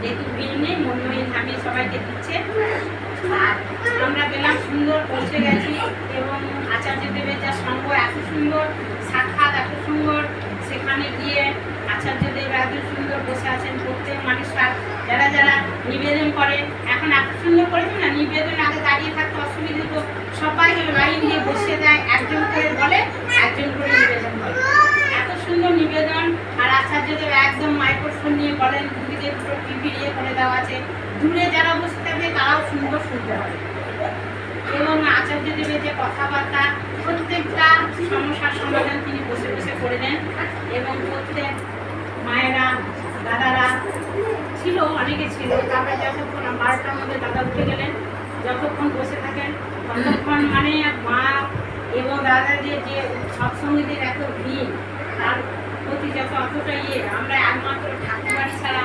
যেহেতু ভিড় নেই মনময়ী ধামে সবাইকে দিচ্ছে। আর আমরা গেলাম, সুন্দর পৌঁছে গেছি এবং আচার্য দেবের যা সঙ্গ এত সুন্দর, সাক্ষাৎ এত সুন্দর। সেখানে গিয়ে আচার্য দেব এত সুন্দর বসে আছেন। প্রত্যেক মানুষরা যারা যারা নিবেদন করে, এখন এত সুন্দর করেছে না, নিবেদন আগে দাঁড়িয়ে থাকতে অসুবিধা, তো সবাই লাইন দিয়ে বসে দেয়, একজন করে বলে, একজন করে নিবেদন করে। এত সুন্দর নিবেদন। আর আচার্য দেব একদম মাইক্রোফোন নিয়ে বলেন, দুদিকে দুটো টিভি ইয়ে করে দেওয়া আছে, দূরে যারা বসে থাকবে তারাও সুন্দর শুনতে হবে। এবং আচার্য দেবের যে কথাবার্তা, প্রত্যেকটা সমস্যার সমাধান তিনি বসে বসে করে দেন। এবং প্রত্যেক মায়েরা, দাদারা ছিল, অনেকে ছিল। তারপরে যতক্ষণ 12টার মধ্যে দাদা উঠে গেলেন, যতক্ষণ বসে থাকেন ততক্ষণ মানে মা এবং দাদাদের যে সৎসঙ্গীদের এত ভিড়, তার প্রতি যত অতটা ইয়ে, আমরা একমাত্র ঠাকুরবাড়ি ছাড়া